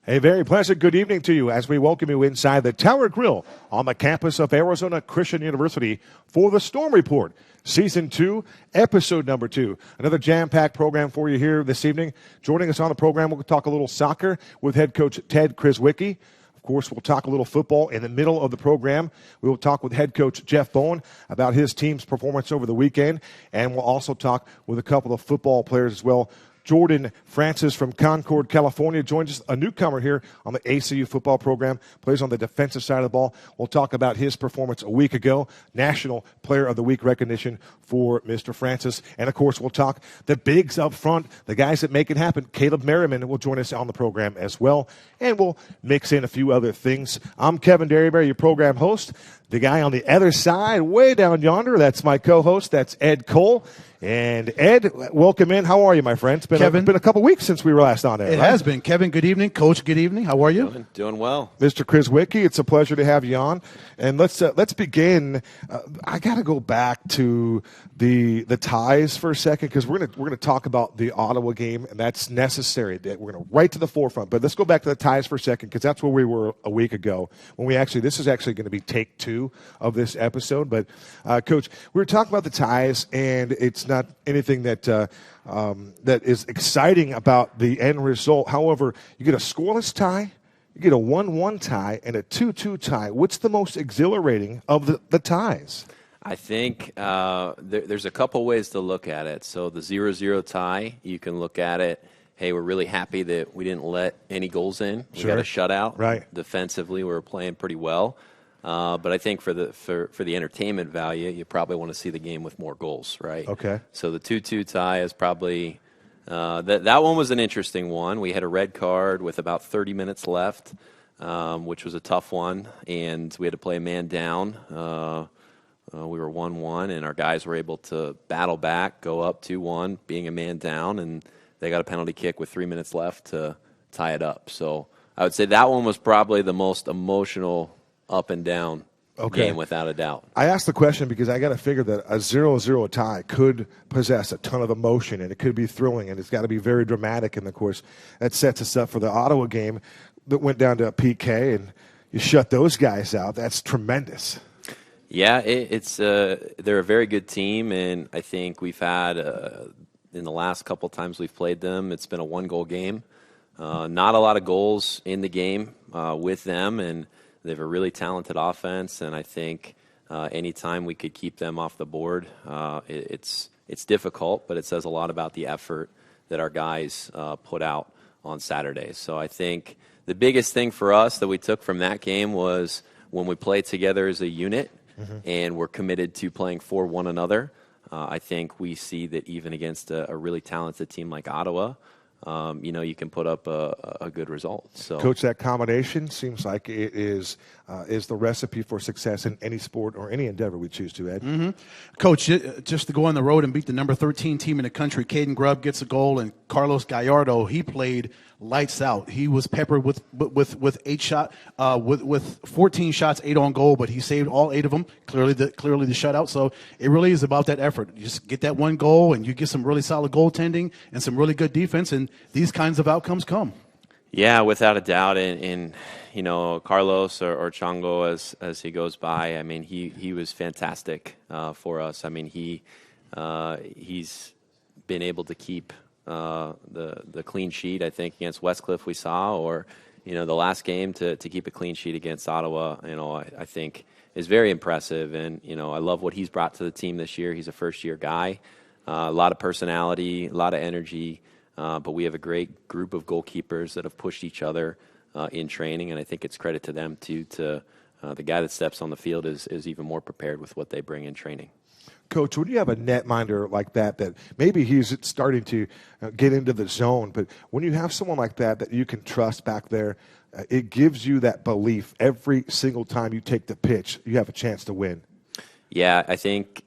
A very pleasant good evening to you as we welcome you inside the Tower Grill on the campus of Arizona Christian University for the Storm Report, Season 2, Episode number 2. Another jam-packed program for you here this evening. Joining us on the program, we'll talk a little soccer with head coach Ted Kryzwiecki. Of course, we'll talk a little football in the middle of the program. We will talk with head coach Jeff Bowen about his team's performance over the weekend, and we'll also talk with a couple of football players as well. Jordan Francis from Concord, California, joins us, a newcomer here on the ACU football program, plays on the defensive side of the ball. We'll talk about his performance a week ago, National Player of the Week recognition for Mr. Francis. And, of course, we'll talk the bigs up front, the guys that make it happen. Caleb Merrymen will join us on the program as well, and we'll mix in a few other things. I'm Kevin Derryberry, your program host. The guy on the other side, way down yonder, that's my co-host. That's Ed Cole. And, Ed, welcome in. How are you, my friend? It's been a couple weeks since we were last on there. It has been. Kevin, good evening. Coach, good evening. How are you? Doing well. Mr. Kryzwiecki, it's a pleasure to have you on. And let's begin. I got to go back to the ties for a second because we're gonna talk about the Ottawa game, and that's necessary. We're going to right to the forefront. But let's go back to the ties for a second because that's where we were a week ago when this is actually going to be take 2 of this episode. But, Coach, we were talking about the ties, and it's not anything that that is exciting about the end result. However, you get a scoreless tie, you get a 1-1 tie, and a 2-2 tie. What's the most exhilarating of the ties? I think there's a couple ways to look at it. So the 0-0 tie, you can look at it, hey, we're really happy that we didn't let any goals in. We got a shutout. Right. Defensively, we were playing pretty well. But I think for the entertainment value, you probably want to see the game with more goals, right? Okay. So the 2-2 tie is probably that one was an interesting one. We had a red card with about 30 minutes left, which was a tough one, and we had to play a man down. We were 1-1, and our guys were able to battle back, go up 2-1, being a man down, and they got a penalty kick with 3 minutes left to tie it up. So I would say that one was probably the most emotional up and down game without a doubt. I asked the question because I got to figure that a 0-0 tie could possess a ton of emotion, and it could be thrilling, and it's got to be very dramatic. And, of course, that sets us up for the Ottawa game that went down to a PK, and you shut those guys out. That's tremendous. Yeah, they're a very good team, and I think we've had in the last couple times we've played them, it's been a 1-goal game. Not a lot of goals in the game with them, and they have a really talented offense, and I think anytime we could keep them off the board, it's difficult, but it says a lot about the effort that our guys put out on Saturday. So I think the biggest thing for us that we took from that game was when we play together as a unit and we're committed to playing for one another. I think we see that even against a really talented team like Ottawa, you can put up a good result. So, Coach, that combination seems like it is the recipe for success in any sport or any endeavor we choose to, Ed. Mm-hmm. Coach, just to go on the road and beat the number 13 team in the country, Caden Grubb gets a goal, and Carlos Gallardo, he played lights out. He was peppered with 14 shots, 8 on goal, but he saved all 8 of them. Clearly the shutout. So it really is about that effort. You just get that one goal, and you get some really solid goaltending and some really good defense, and these kinds of outcomes come. Yeah, without a doubt. And Carlos or Chongo, as he goes by, I mean, he was fantastic for us. I mean, he's been able to keep the clean sheet, I think, against Westcliff we saw, or, the last game to keep a clean sheet against Ottawa, I think is very impressive. And, I love what he's brought to the team this year. He's a first-year guy, a lot of personality, a lot of energy, but we have a great group of goalkeepers that have pushed each other in training, and I think it's credit to them, too, to the guy that steps on the field is even more prepared with what they bring in training. Coach, when you have a netminder like that maybe he's starting to get into the zone, but when you have someone like that you can trust back there, it gives you that belief every single time you take the pitch, you have a chance to win. Yeah, I think,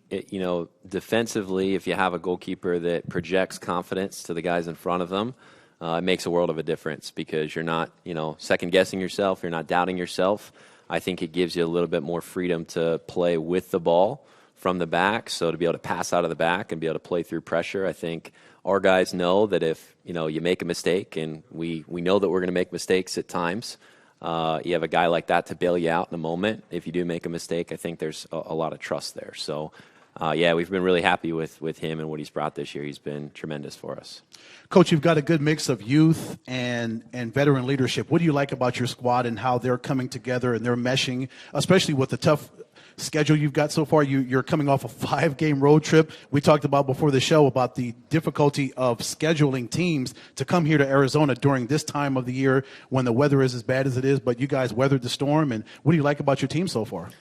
defensively, if you have a goalkeeper that projects confidence to the guys in front of them, it makes a world of a difference because you're not, second-guessing yourself, you're not doubting yourself. I think it gives you a little bit more freedom to play with the ball from the back, so to be able to pass out of the back and be able to play through pressure, I think our guys know that if you make a mistake, and we know that we're going to make mistakes at times, you have a guy like that to bail you out in a moment. If you do make a mistake, I think there's a lot of trust there. So, we've been really happy with him and what he's brought this year. He's been tremendous for us. Coach, you've got a good mix of youth and veteran leadership. What do you like about your squad and how they're coming together and they're meshing, especially with the tough schedule you've got so far? You're coming off a 5-game road trip. We talked about before the show about the difficulty of scheduling teams to come here to Arizona during this time of the year when the weather is as bad as it is, but you guys weathered the storm. And what do you like about your team so far?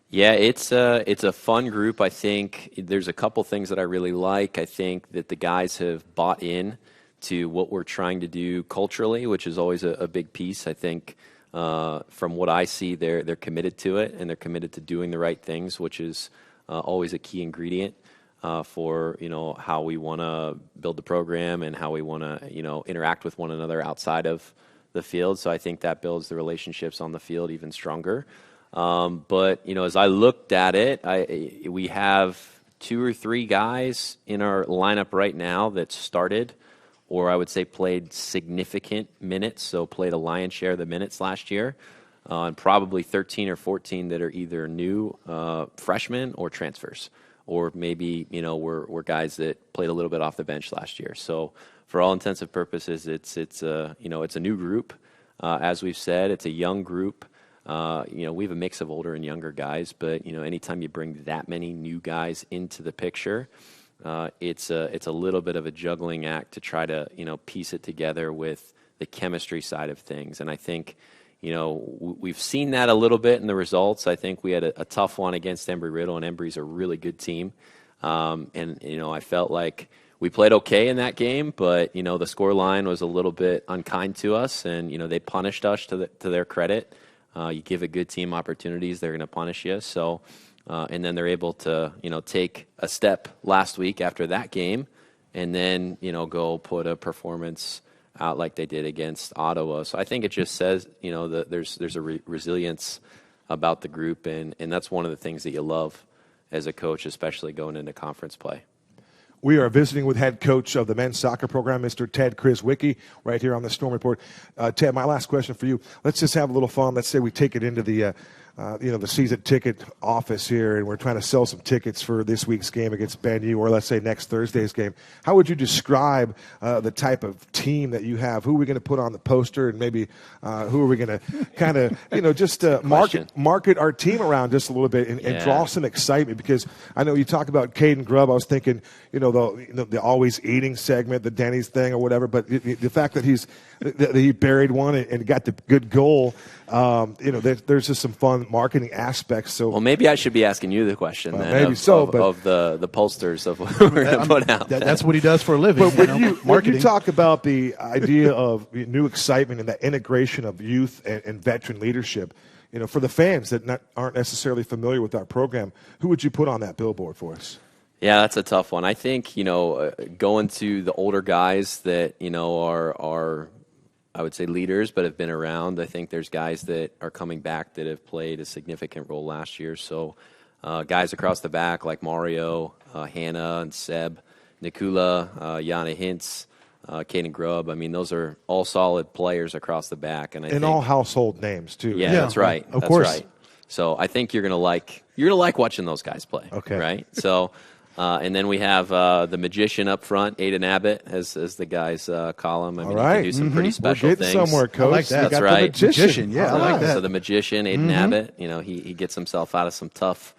Yeah, it's a fun group. I think there's a couple things that I really like. I think that the guys have bought in to what we're trying to do culturally, which is always a big piece. I think from what I see, they're committed to it, and they're committed to doing the right things, which is always a key ingredient for how we want to build the program and how we want to interact with one another outside of the field. So I think that builds the relationships on the field even stronger. But as I looked at it, we have 2 or 3 guys in our lineup right now that started, or I would say played significant minutes, so played a lion's share of the minutes last year, and probably 13 or 14 that are either new freshmen or transfers, or maybe were guys that played a little bit off the bench last year. So for all intents and purposes, it's a new group. As we've said, it's a young group. We have a mix of older and younger guys, but anytime you bring that many new guys into the picture, it's a little bit of a juggling act to try to piece it together with the chemistry side of things. And I think we've seen that a little bit in the results. I think we had a tough one against Embry-Riddle, and Embry's a really good team. I felt like we played okay in that game, but the score line was a little bit unkind to us, and they punished us to their credit. You give a good team opportunities, they're going to punish you. So, and then they're able to, take a step last week after that game, and then, go put a performance out like they did against Ottawa. So I think it just says, that there's a resilience about the group, and that's one of the things that you love as a coach, especially going into conference play. We are visiting with head coach of the men's soccer program, Mr. Ted Kryzwiecki, right here on the Storm Report. Ted, my last question for you. Let's just have a little fun. Let's say we take it into the season ticket office here, and we're trying to sell some tickets for this week's game against BenU, or let's say next Thursday's game. How would you describe the type of team that you have? Who are we going to put on the poster, and maybe who are we going to kind of just market our team around just a little bit and draw some excitement? Because I know you talk about Caden Grubb. I was thinking, the always eating segment, the Denny's thing or whatever, but the fact that he buried one and got the good goal, there's just some fun marketing aspects. So, well, maybe I should be asking you the question then, maybe of the posters of what we're going to put out. That's what he does for a living. But when you talk about the idea of new excitement and the integration of youth and veteran leadership, for the fans that aren't necessarily familiar with our program, who would you put on that billboard for us? Yeah, that's a tough one. I think, going to the older guys that, are I would say leaders, but have been around. I think there's guys that are coming back that have played a significant role last year. So guys across the back like Mario, Hannah and Seb, Nikula, Yana Hintz, Caden Grubb. I mean, those are all solid players across the back. And all household names, too. Yeah, that's right. Of course. Right. So I think you're going to like watching those guys play. Okay. Right? So and then we have the magician up front, Aiden Abbott, as the guys call him. I mean, he can do some pretty special We're things. Somewhere, Coach. I like that. That's right. The magician. Yeah, I like that. So the magician, Aiden Abbott, he gets himself out of some tough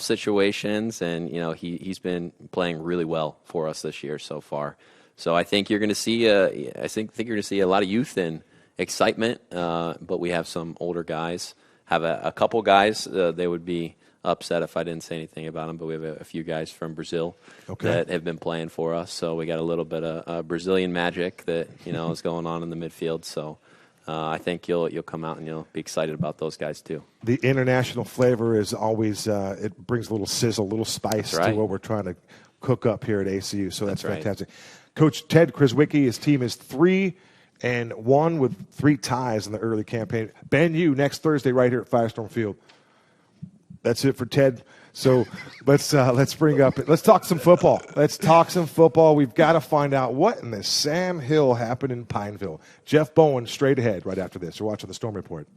situations, and he's been playing really well for us this year so far. So I think you're going to see you're going to see a lot of youth and excitement, but we have some older guys. Have a couple guys. They would be upset if I didn't say anything about them, but we have a few guys from Brazil that have been playing for us. So we got a little bit of Brazilian magic that is going on in the midfield. So I think you'll come out and you'll be excited about those guys too. The international flavor is always it brings a little sizzle, a little spice to what we're trying to cook up here at ACU. So that's fantastic. Right. Coach Ted Kryzwiecki, his team is 3-1 with 3 ties in the early campaign. BenU next Thursday right here at Firestorm Field. That's it for Ted. So let's talk some football. Let's talk some football. We've got to find out what in the Sam Hill happened in Pineville. Jeff Bowen straight ahead right after this. You're watching the Storm Report.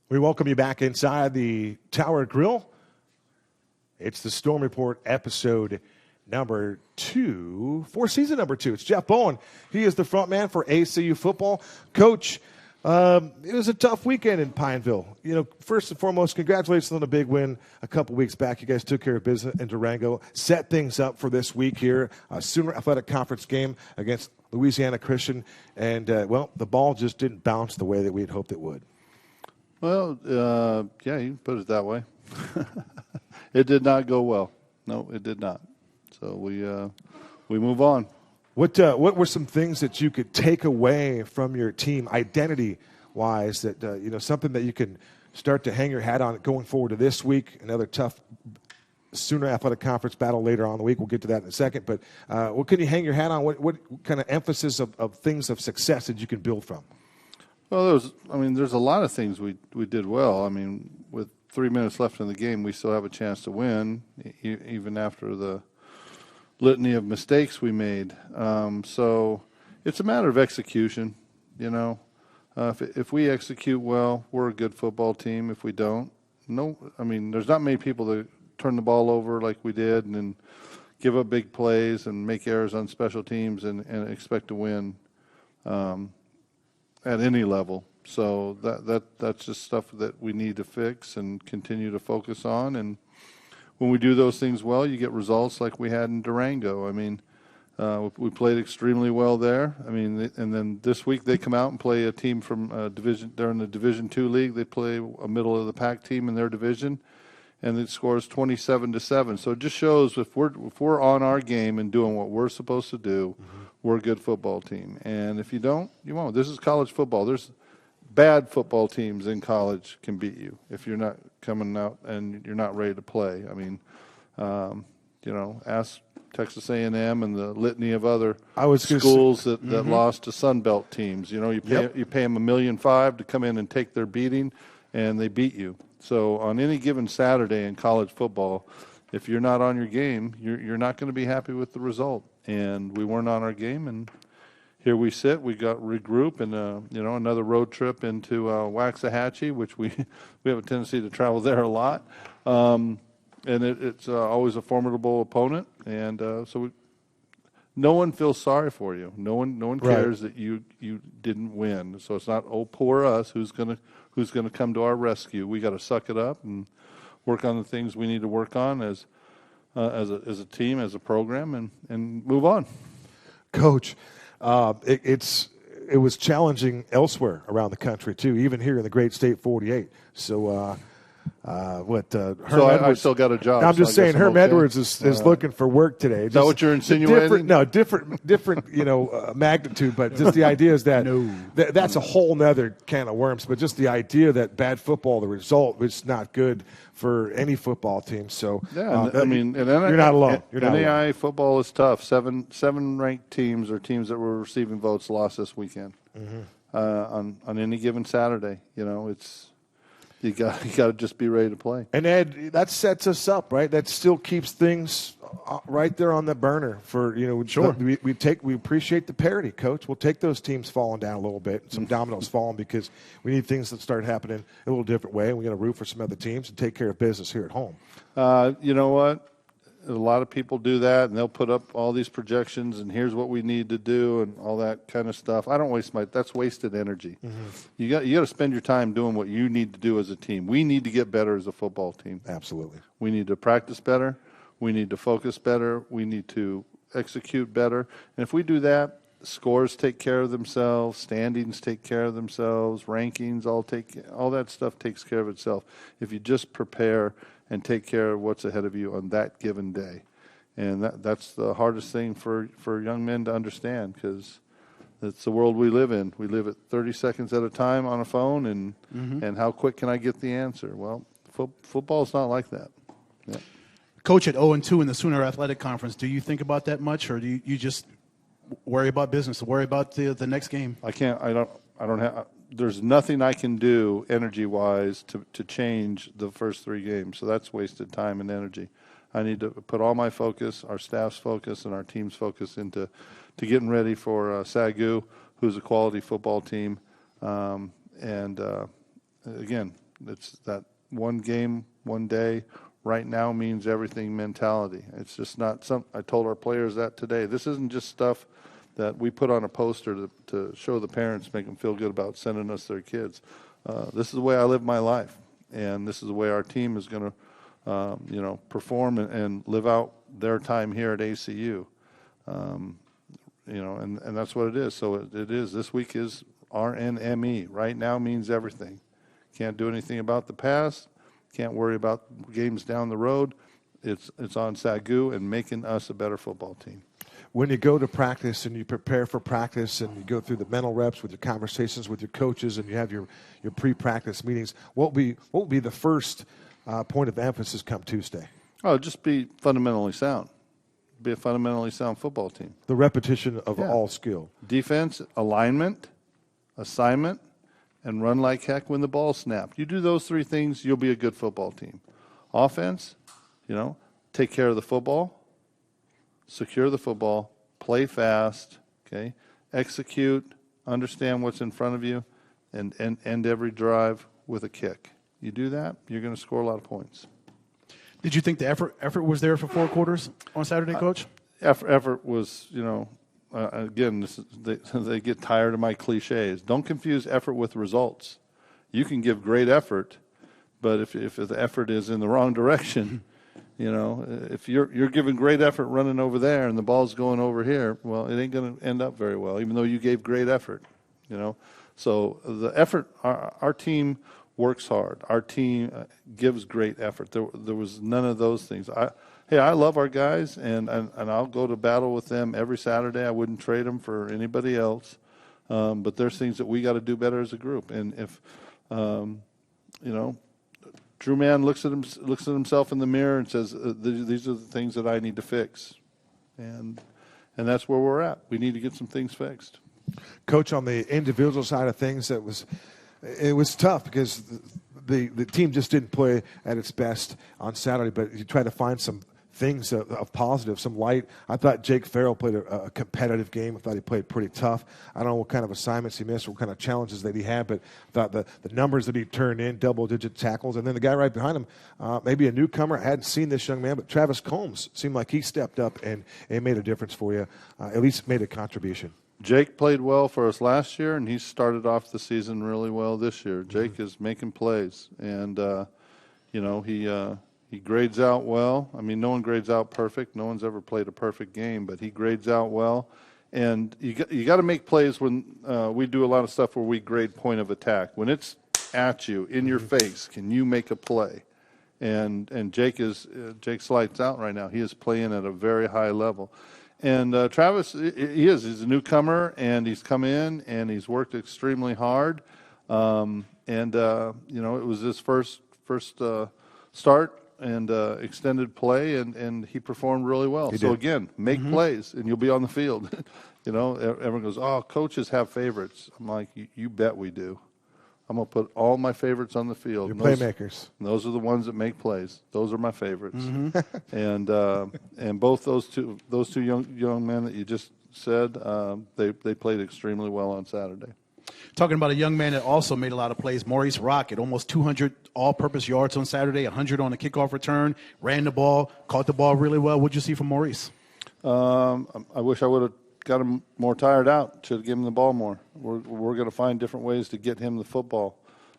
We welcome you back inside the Tower Grill. It's the Storm Report episode number 2 for season number 2. It's Jeff Bowen. He is the front man for ACU football. Coach, it was a tough weekend in Pineville. You know, first and foremost, congratulations on a big win a couple weeks back. You guys took care of business in Durango, set things up for this week here. Sooner Athletic Conference game against Louisiana Christian. And, the ball just didn't bounce the way that we had hoped it would. Well, yeah, you can put it that way. It did not go well. No, it did not. So we move on. What were some things that you could take away from your team, identity-wise, that something that you can start to hang your hat on going forward to this week? Another tough Sooner Athletic Conference battle later on in the week. We'll get to that in a second. But what can you hang your hat on? What kind of emphasis of things of success that you can build from? Well, there's a lot of things we did well. I mean, with 3 minutes left in the game, we still have a chance to win, even after the litany of mistakes we made. So it's a matter of execution, you know. If we execute well, we're a good football team. If we don't, there's not many people that turn the ball over like we did and then give up big plays and make errors on special teams and expect to win. At any level. So that's just stuff that we need to fix and continue to focus on. And when we do those things well, you get results like we had in Durango. I mean, we played extremely well there. I mean, and then this week they come out and play a team from division. They're in the Division II league. They play a middle of the pack team in their division, and it scores 27-7. So it just shows if we're on our game and doing what we're supposed to do, we're a good football team. And if you don't, you won't. This is college football. There's bad football teams in college can beat you if you're not coming out and you're not ready to play. I mean, ask Texas A&M and the litany of other schools that lost to Sun Belt teams. You know, you pay them $1.5 million to come in and take their beating, and they beat you. So on any given Saturday in college football, if you're not on your game, you're not going to be happy with the result. And we weren't on our game, and here we sit. We got regroup and another road trip into Waxahachie, which we have a tendency to travel there a lot, and it's always a formidable opponent. And no one feels sorry for you. No one cares that you didn't win. So it's not poor us who's gonna come to our rescue. We got to suck it up and work on the things we need to work on as a team, as a program, and move on. Coach, it was challenging elsewhere around the country too, even here in the great state 48. So I still got a job. I'm just saying, Herm Edwards is looking for work today. Is that what you're insinuating? Different magnitude, but just the idea is that that's a whole nother can of worms. But just the idea that bad football, the result, is not good for any football team. So yeah, you're not alone. NAIA football is tough. Seven ranked teams or teams that were receiving votes lost this weekend on any given Saturday. You know, You got to just be ready to play. And Ed, that sets us up, right? That still keeps things right there on the burner for, Sure. We appreciate the parity, Coach. We'll take those teams falling down a little bit, some dominoes falling, because we need things that start happening a little different way. And we got to root for some other teams and take care of business here at home. You know what? A lot of people do that, and they'll put up all these projections, and here's what we need to do, and all that kind of stuff. I don't waste that's wasted energy. You got to spend your time doing what you need to do as a team. We need to get better as a football team. Absolutely. We need to practice better. We need to focus better. We need to execute better. And if we do that, scores take care of themselves, standings take care of themselves, rankings, all that stuff takes care of itself. If you just prepare and take care of what's ahead of you on that given day. And that's the hardest thing for young men to understand, because it's the world we live in. We live at 30 seconds at a time on a phone, and how quick can I get the answer? Well, football's not like that. Yeah. Coach, at 0-2 in the Sooner Athletic Conference, do you think about that much, or do you just worry about business, worry about the next game? I don't have. There's nothing I can do energy-wise to change the first 3 games, so that's wasted time and energy. I need to put all my focus, our staff's focus, and our team's focus into getting ready for SAGU, who's a quality football team. Again, it's that one game, one day, right now means everything mentality. It's just not I told our players that today. This isn't just stuff that we put on a poster to show the parents, make them feel good about sending us their kids. This is the way I live my life, and this is the way our team is going to, perform and live out their time here at ACU. And that's what it is. So it is. This week is RNME. Right now means everything. Can't do anything about the past. Can't worry about games down the road. It's on SAGU and making us a better football team. When you go to practice and you prepare for practice and you go through the mental reps with your conversations with your coaches and you have your pre-practice meetings, what will be the first point of emphasis come Tuesday? Oh, just be fundamentally sound. Be a fundamentally sound football team. The repetition of all skill. Defense, alignment, assignment, and run like heck when the ball's snapped. You do those 3 things, you'll be a good football team. Offense, take care of the football. Secure the football, play fast, okay? Execute, understand what's in front of you, and end every drive with a kick. You do that, you're going to score a lot of points. Did you think the effort was there for 4 quarters on Saturday, Coach? Effort was, again, they get tired of my cliches. Don't confuse effort with results. You can give great effort, but if the effort is in the wrong direction, if you're giving great effort running over there and the ball's going over here, well, it ain't going to end up very well, even though you gave great effort, So the effort, our team works hard. Our team gives great effort. There was none of those things. I love our guys, and I'll go to battle with them every Saturday. I wouldn't trade them for anybody else. But there's things that we got to do better as a group. And if, True man looks at himself in the mirror and says, "These are the things that I need to fix," and that's where we're at. We need to get some things fixed. Coach, on the individual side of things, it was tough because the team just didn't play at its best on Saturday. But you try to find some things of positive, some light. I thought Jake Farrell played a competitive game. I thought he played pretty tough. I don't know what kind of assignments he missed, what kind of challenges that he had, but I thought the numbers that he turned in, double-digit tackles, and then the guy right behind him, maybe a newcomer. I hadn't seen this young man, but Travis Combs seemed like he stepped up and made a difference for you, at least made a contribution. Jake played well for us last year, and he started off the season really well this year. Jake is making plays, and he grades out well. I mean, no one grades out perfect. No one's ever played a perfect game, but he grades out well. And you got to make plays when we do a lot of stuff where we grade point of attack. When it's at you, in your face, can you make a play? And Jake's lights out right now. He is playing at a very high level. And Travis, he's a newcomer, and he's come in, and he's worked extremely hard. It was his first start and extended play, and he performed really well. So, again, make plays, and you'll be on the field. Everyone goes, "Oh, coaches have favorites." I'm like, you bet we do. I'm going to put all my favorites on the field. Your playmakers. And those are the ones that make plays. Those are my favorites. And both those two young men that you just said, they played extremely well on Saturday. Talking about a young man that also made a lot of plays, Maurice Rocket, almost 200 all-purpose yards on Saturday, 100 on the kickoff return, ran the ball, caught the ball really well. What did you see from Maurice? I wish I would have got him more tired out. Should have given him the ball more. We're going to find different ways to get him the football.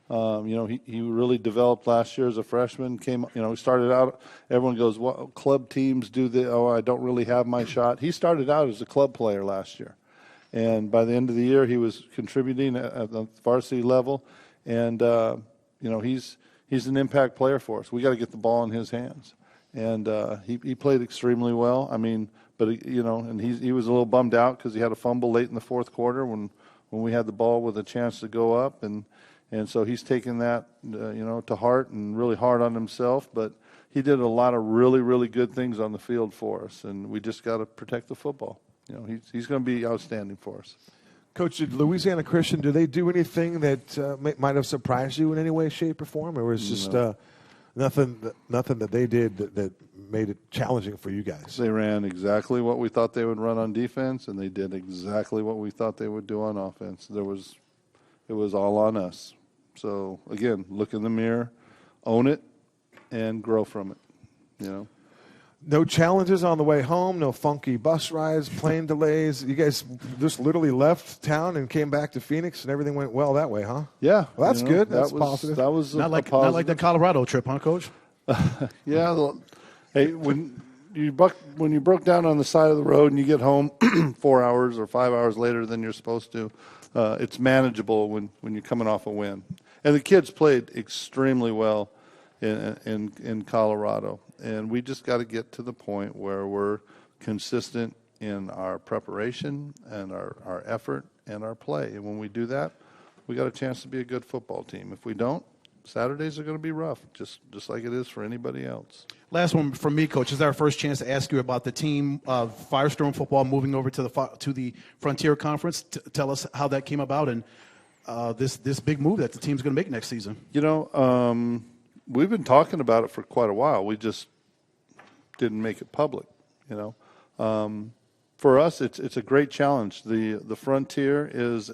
He really developed last year as a freshman. He started out, everyone goes, what club teams do I don't really have my shot. He started out as a club player last year. And by the end of the year, he was contributing at the varsity level. And, he's an impact player for us. We got to get the ball in his hands. And he played extremely well. And he was a little bummed out because he had a fumble late in the fourth quarter when we had the ball with a chance to go up. And so he's taken that, to heart and really hard on himself. But he did a lot of really, really good things on the field for us. And we just got to protect the football. He's going to be outstanding for us. Coach, did Louisiana Christian, do they do anything that might have surprised you in any way, shape, or form? Or was just nothing that they did that made it challenging for you guys? They ran exactly what we thought they would run on defense, and they did exactly what we thought they would do on offense. It was all on us. So, again, look in the mirror, own it, and grow from it, No challenges on the way home, no funky bus rides, plane delays. You guys just literally left town and came back to Phoenix, and everything went well that way, huh? Yeah. Well, that's good. That's positive. That was not like the Colorado trip, huh, Coach? Yeah. Hey, when you broke down on the side of the road and you get home 4 hours or 5 hours later than you're supposed to, it's manageable when you're coming off a win. And the kids played extremely well in Colorado. And we just got to get to the point where we're consistent in our preparation and our effort and our play. And when we do that, we got a chance to be a good football team. If we don't, Saturdays are going to be rough, just like it is for anybody else. Last one from me, Coach. This is our first chance to ask you about the team of Firestorm football moving over to the Frontier Conference. Tell us how that came about and this big move that the team's going to make next season. We've been talking about it for quite a while. We just didn't make it public, For us, it's a great challenge. The Frontier is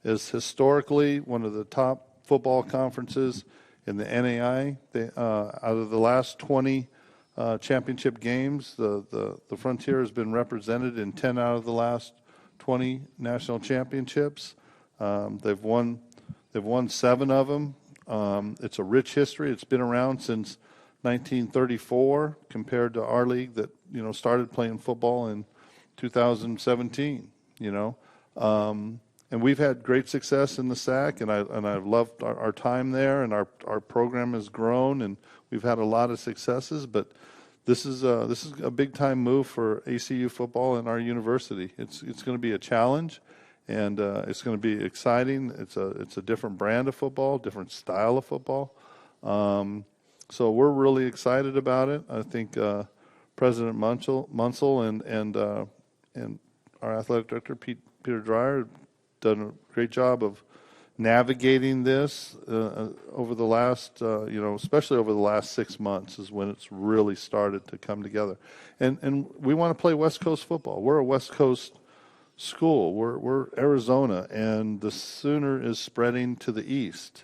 historically one of the top football conferences in the NAI. Out of the last 20 championship games, the Frontier has been represented in 10 out of the last 20 national championships. They've won 7 of them. It's a rich history. It's been around since 1934 compared to our league that, started playing football in 2017, And we've had great success in the SAC, and I've loved our time there, and our program has grown, and we've had a lot of successes. But this is a big time move for ACU football and our university. It's going to be a challenge, and it's going to be exciting. It's a different brand of football, different style of football. So we're really excited about it. I think President Munsell and our athletic director Peter Dreyer done a great job of navigating this over the last, especially over the last 6 months is when it's really started to come together. And we want to play West Coast football. We're a West Coast school. We're Arizona, and the Sooner is spreading to the east.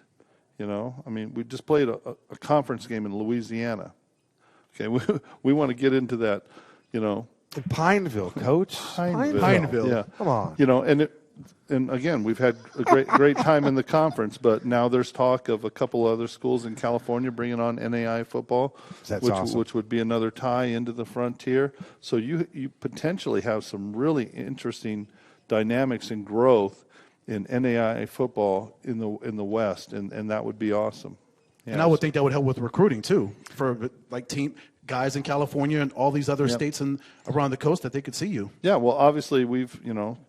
We just played a conference game in Louisiana. Okay, we want to get into that, In Pineville, Coach. Pineville. Yeah. Come on. And again, we've had a great time in the conference, but now there's talk of a couple other schools in California bringing on NAI football, which would be another tie into the Frontier. So you potentially have some really interesting dynamics and growth in NAI football in the West, and that would be awesome. Yeah. And I would think that would help with recruiting too, for like team guys in California and all these other states and around the coast that they could see you. Yeah, well, obviously we've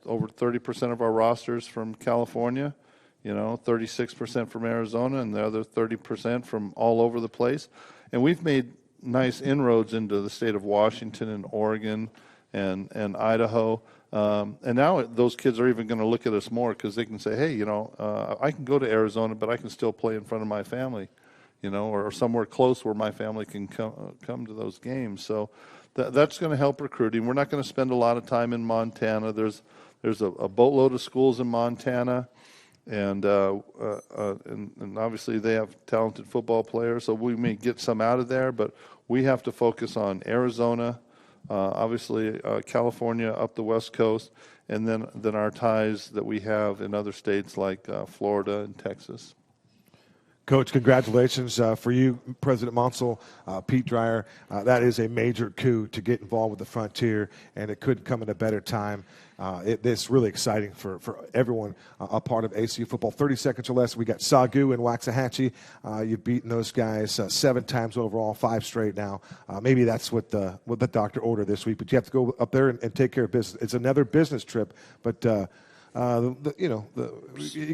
over 30% of our rosters from California, 36% from Arizona, and the other 30% from all over the place, and we've made nice inroads into the state of Washington and Oregon and Idaho. And now those kids are even going to look at us more because they can say, hey, I can go to Arizona, but I can still play in front of my family, or somewhere close where my family can come to those games. So that's going to help recruiting. We're not going to spend a lot of time in Montana. There's a boatload of schools in Montana, and obviously they have talented football players, so we may get some out of there, but we have to focus on Arizona, obviously California up the West Coast, and then our ties that we have in other states like Florida and Texas. Coach, congratulations for you, President Monsell, Pete Dreyer. That is a major coup to get involved with the Frontier, and it couldn't come at a better time. It's really exciting for everyone a part of ACU football. 30 seconds or less. We got Sagu and Waxahachie. You've beaten those guys 7 times overall, 5 straight now. Maybe that's what the doctor ordered this week, but you have to go up there and take care of business. It's another business trip, but you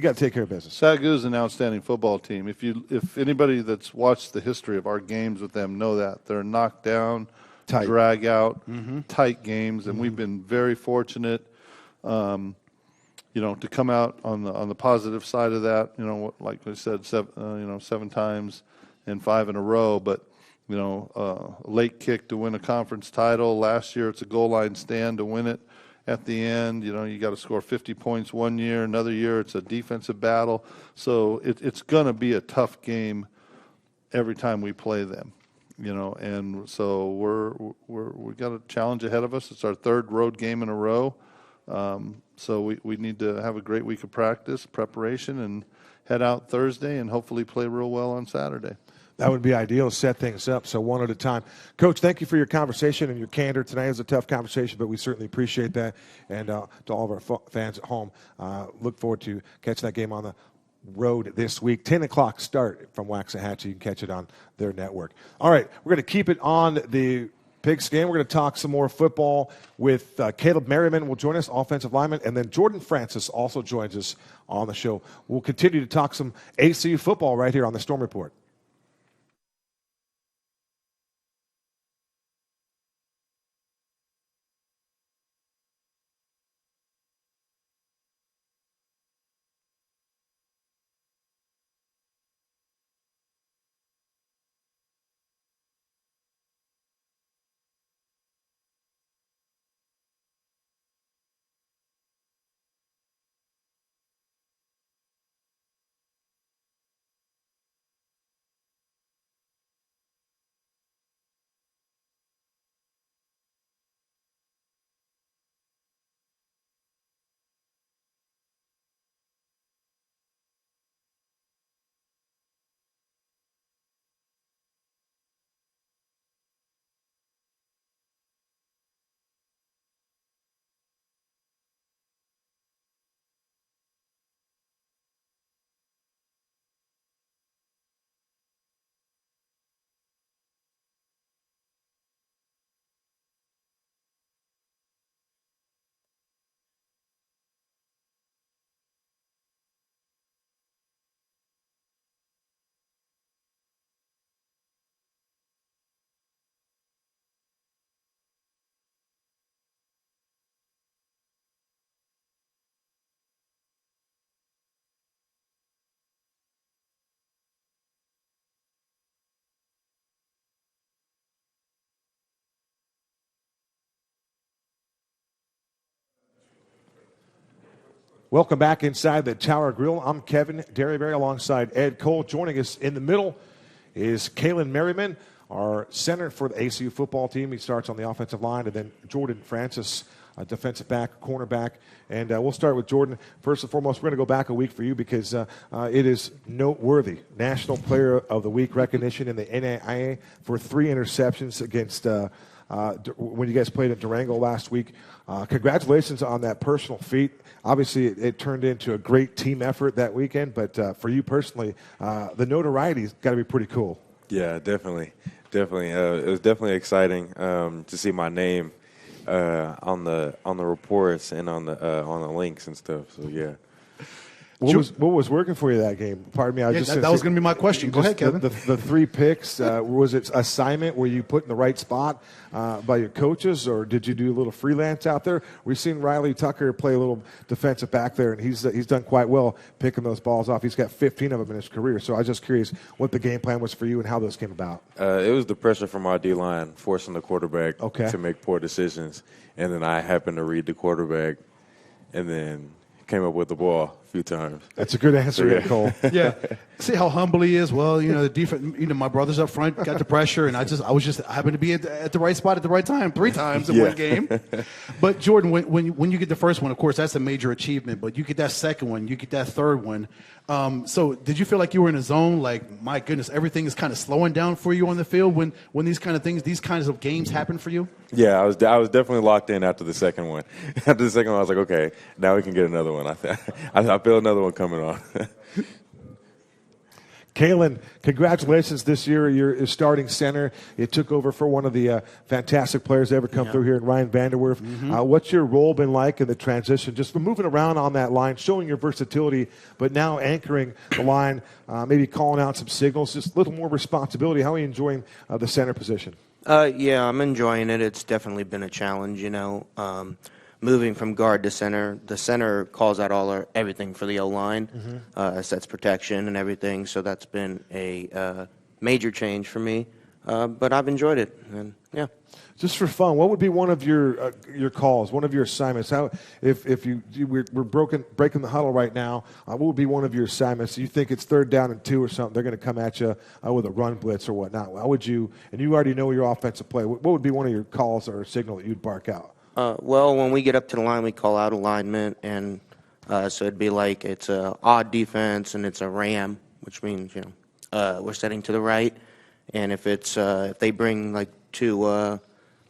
got to take care of business. Sagu is an outstanding football team. If anybody that's watched the history of our games with them know that they're knocked down, tight, drag out, tight games, and we've been very fortunate, to come out on the positive side of that. Like I said, 7 times and 5 in a row, but. A late kick to win a conference title. Last year, it's a goal line stand to win it. At the end, you got to score 50 points one year. Another year, it's a defensive battle. So it's going to be a tough game every time we play them, And so we got a challenge ahead of us. It's our 3rd road game in a row. So we need to have a great week of preparation, and head out Thursday and hopefully play real well on Saturday. That would be ideal to set things up, so one at a time. Coach, thank you for your conversation and your candor tonight. It was a tough conversation, but we certainly appreciate that. And to all of our fans at home, look forward to catching that game on the road this week. 10 o'clock start from Waxahachie. You can catch it on their network. All right, we're going to keep it on the Pigskin. We're going to talk some more football with Caleb Merrymen will join us, offensive lineman, and then Jordan Francis also joins us on the show. We'll continue to talk some ACU football right here on the Storm Report. Welcome back inside the Tower Grill. I'm Kevin Derryberry alongside Ed Cole. Joining us in the middle is Caelen Merrymen, our center for the ACU football team. He starts on the offensive line, and then Jordan Francis, defensive back, cornerback. And we'll start with Jordan. First and foremost, we're going to go back a week for you because it is noteworthy. National Player of the Week recognition in the NAIA for 3 interceptions against when you guys played at Durango last week. Congratulations on that personal feat. Obviously, it turned into a great team effort that weekend, but for you personally, the notoriety's got to be pretty cool. Yeah, definitely. It was definitely exciting to see my name on the reports and on the links and stuff. So yeah. What was working for you that game? Pardon me. That was going to be my question. Go ahead, Kevin. The 3 picks, was it assignment? Were you put in the right spot by your coaches, or did you do a little freelance out there? We've seen Riley Tucker play a little defensive back there, and he's done quite well picking those balls off. He's got 15 of them in his career. So I was just curious what the game plan was for you and how those came about. It was the pressure from our D-line forcing the quarterback to make poor decisions, and then I happened to read the quarterback and then came up with the ball a few times. That's a good answer, Cole. Yeah. See how humble he is? Well, the defense, my brothers up front got the pressure, and I happened to be at the right spot at the right time 3 times in one game. But, Jordan, when you get the first one, of course, that's a major achievement, but you get that second one, you get that third one. So did you feel like you were in a zone, like, my goodness, everything is kind of slowing down for you on the field when these kind of things, these kinds of games happen for you? Yeah, I was definitely locked in after the second one. After the second one, I was like, okay, now we can get another one. I feel another one coming on. Caelen, congratulations this year. You're starting center. You took over for one of the fantastic players to ever come through here in Ryan Vanderwerf. What's your role been like in the transition? Just moving around on that line, showing your versatility, but now anchoring the line, maybe calling out some signals, just a little more responsibility. How are you enjoying the center position? Yeah, I'm enjoying it. It's definitely been a challenge, moving from guard to center. The center calls out everything for the O-line, sets protection and everything. So that's been a major change for me. But I've enjoyed it, and yeah. Just for fun, what would be one of your calls, one of your assignments? How, if we're breaking the huddle right now, what would be one of your assignments? You think it's 3rd down and 2 or something? They're going to come at you with a run blitz or whatnot. How would you? And you already know your offensive play. What would be one of your calls or a signal that you'd bark out? Well, when we get up to the line, we call out alignment, and so it'd be like it's a odd defense and it's a ram, which means we're setting to the right, and if they bring like 2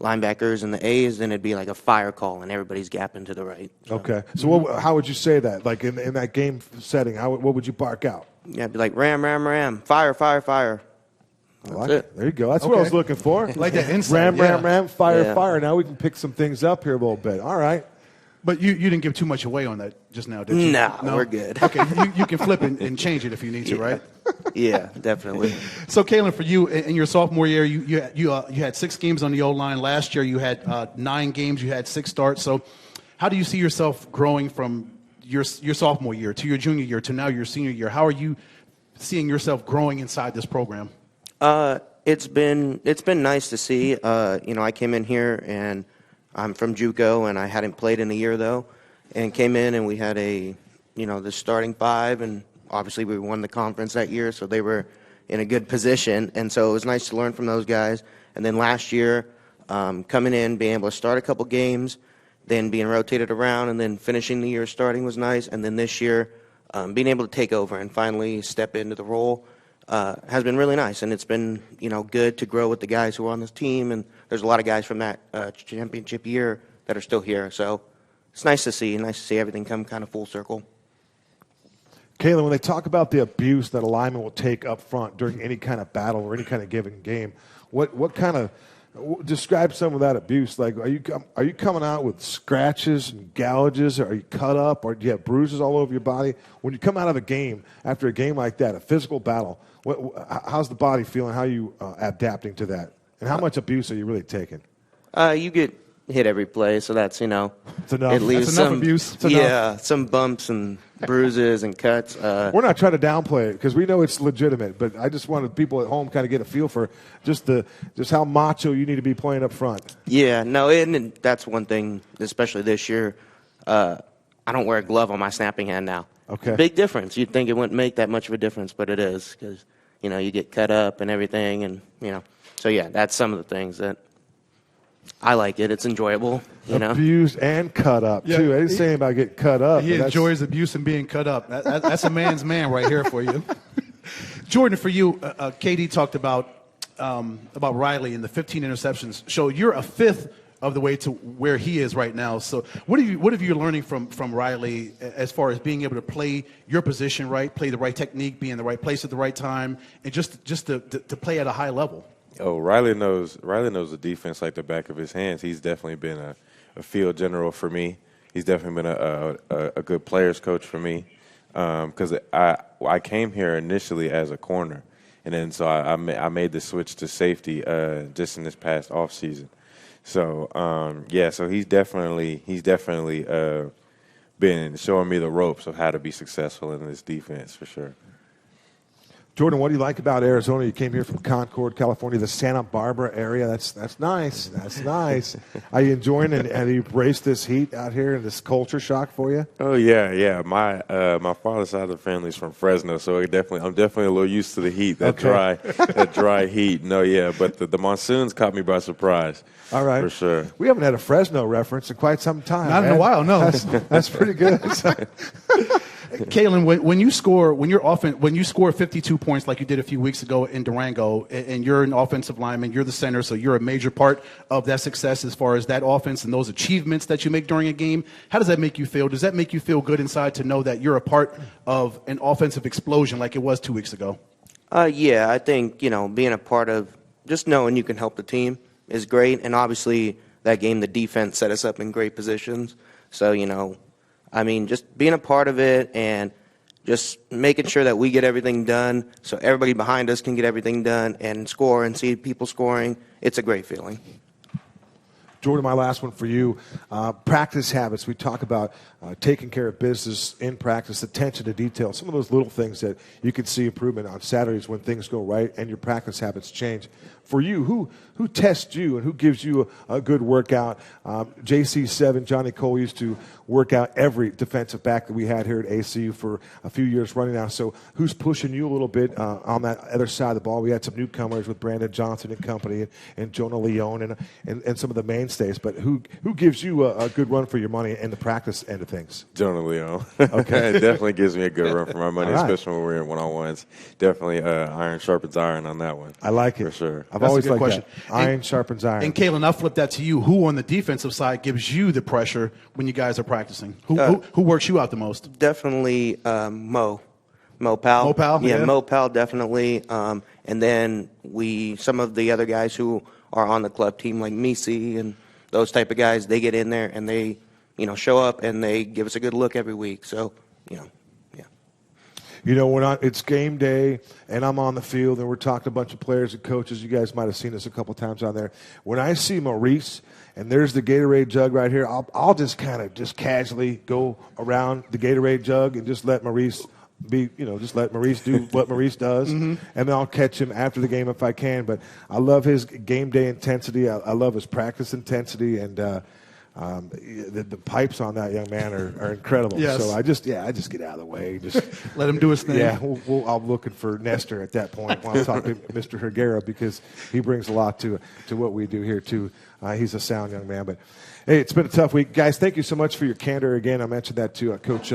linebackers and the A's, then it'd be like a fire call and everybody's gapping to the right. So. Okay, so how would you say that? Like in that game setting, what would you bark out? Yeah, it'd be like ram, ram, ram, fire, fire, fire. That's it. There you go. That's what I was looking for. Like that insight. Ram, fire, fire. Now we can pick some things up here a little bit. All right. But you didn't give too much away on that just now, did you? No, we're good. Okay, you can flip and change it if you need to, right? Yeah, definitely. So, Caelen, for you, in your sophomore year, you had 6 games on the O-line. Last year, you had 9 games. You had 6 starts. So how do you see yourself growing from your sophomore year to your junior year to now your senior year? How are you seeing yourself growing inside this program? It's been nice to see. I came in here and I'm from JUCO and I hadn't played in a year though, and came in and we had the starting 5, and obviously we won the conference that year, so they were in a good position, and so it was nice to learn from those guys. And then last year, coming in, being able to start a couple games, then being rotated around, and then finishing the year starting was nice. And then this year, being able to take over and finally step into the role has been really nice, and it's been good to grow with the guys who are on this team. And there's a lot of guys from that championship year that are still here, so it's nice to see everything come kind of full circle. Caelen, when they talk about the abuse that a lineman will take up front during any kind of battle or any kind of given game, what kind of describe some of that abuse? Like, are you coming out with scratches and gouges, or are you cut up, or do you have bruises all over your body? When you come out of a game after a game like that, a physical battle, how's the body feeling? How are you adapting to that? And how much abuse are you really taking? You get hit every play, so that's it's enough. It leaves that's enough abuse. Some bumps and bruises and cuts. We're not trying to downplay it because we know it's legitimate, but I just wanted people at home kind of get a feel for just how macho you need to be playing up front. Yeah, no, and that's one thing, especially this year. I don't wear a glove on my snapping hand now. Okay, big difference. You'd think it wouldn't make that much of a difference, but it is, because you get cut up and everything, and so yeah, that's some of the things that I like it. It's enjoyable. Abused and cut up, too. I didn't say anything about getting cut up. He enjoys abuse and being cut up. That's a man's man right here for you. Jordan, for you, KD talked about Riley and the 15 interceptions. So you're a fifth of the way to where he is right now. So what have you learning from Riley as far as being able to play your position right, play the right technique, be in the right place at the right time, and just to play at a high level? Oh, Riley knows the defense like the back of his hands. He's definitely been a field general for me. He's definitely been a good players coach for me. because I came here initially as a corner, and then so I made the switch to safety just in this past off season. So so he's definitely been showing me the ropes of how to be successful in this defense for sure. Jordan, what do you like about Arizona? You came here from Concord, California, the Santa Barbara area. That's nice. That's nice. Are you enjoying it? Have you embraced this heat out here and this culture shock for you? Oh yeah. My father's side of the family is from Fresno, so I'm definitely a little used to the heat, that dry heat. No, yeah, but the monsoons caught me by surprise. All right, for sure. We haven't had a Fresno reference in quite some time. Not in a while, no. That's pretty good. Caelen, when you score 52 points like you did a few weeks ago in Durango, and you're an offensive lineman, you're the center, so you're a major part of that success as far as that offense and those achievements that you make during a game. How does that make you feel? Does that make you feel good inside to know that you're a part of an offensive explosion like it was 2 weeks ago? Yeah, I think, being a part of just knowing you can help the team is great. And obviously that game, the defense set us up in great positions. So, just being a part of it and just making sure that we get everything done so everybody behind us can get everything done and score and see people scoring, it's a great feeling. Jordan, my last one for you. Practice habits. We talk about taking care of business in practice, attention to detail, some of those little things that you can see improvement on Saturdays when things go right and your practice habits change. For you, who tests you and who gives you a good workout? JC7, Johnny Cole used to work out every defensive back that we had here at ACU for a few years running now. So who's pushing you a little bit on that other side of the ball? We had some newcomers with Brandon Johnson and company and Jonah Leone and some of the mainstays. But who gives you a good run for your money in the practice end of things? Jonah Leone. Okay. It definitely gives me a good run for my money, especially when we're in one-on-ones. Definitely iron sharpens iron on that one. I like it. For sure. I've always liked that. Iron sharpens iron. And Caelen, I'll flip that to you. Who on the defensive side gives you the pressure when you guys are practicing? Who works you out the most? Definitely Mo Powell. Mo Powell? Yeah, Mo Powell, definitely. And then some of the other guys who are on the club team, like Misi and those type of guys, they get in there and they, show up and they give us a good look every week. So, yeah. When it's game day and I'm on the field and we're talking to a bunch of players and coaches, you guys might have seen this a couple times on there. When I see Maurice and there's the Gatorade jug right here, I'll just kind of just casually go around the Gatorade jug and just let Maurice just let Maurice do what Maurice does, and then I'll catch him after the game if I can. But I love his game day intensity. I love his practice intensity, and the pipes on that young man are incredible. Yes. So I just get out of the way. Just let him do his thing. Yeah, I'm looking for Nestor at that point while I'm talking to Mr. Hergera because he brings a lot to what we do here too. He's a sound young man. But hey, it's been a tough week, guys. Thank you so much for your candor again. I mentioned that to Coach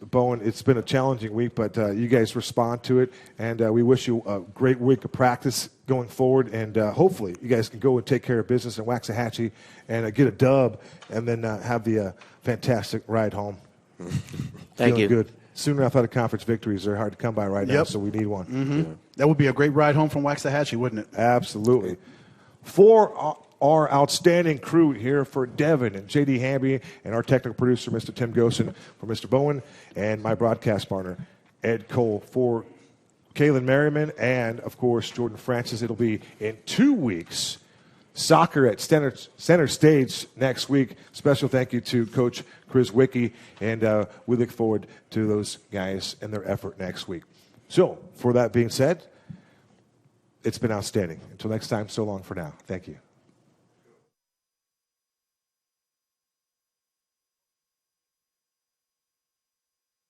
Bowen. It's been a challenging week, but you guys respond to it, and we wish you a great week of practice going forward, and hopefully you guys can go and take care of business in Waxahachie and get a dub, and then have the fantastic ride home. Thank you. Good. Sooner Athletic Conference victories are hard to come by right now, so we need one. Mm-hmm. Yeah. That would be a great ride home from Waxahachie, wouldn't it? Absolutely. For our outstanding crew here, for Devin and J.D. Hamby and our technical producer, Mr. Tim Gosen, for Mr. Bowen, and my broadcast partner, Ed Cole, for Caelen Merrymen, and, of course, Jordan Francis. It'll be in 2 weeks. Soccer at center stage next week. Special thank you to Coach Kryzwiecki, and we look forward to those guys and their effort next week. So, for that being said, it's been outstanding. Until next time, so long for now. Thank you.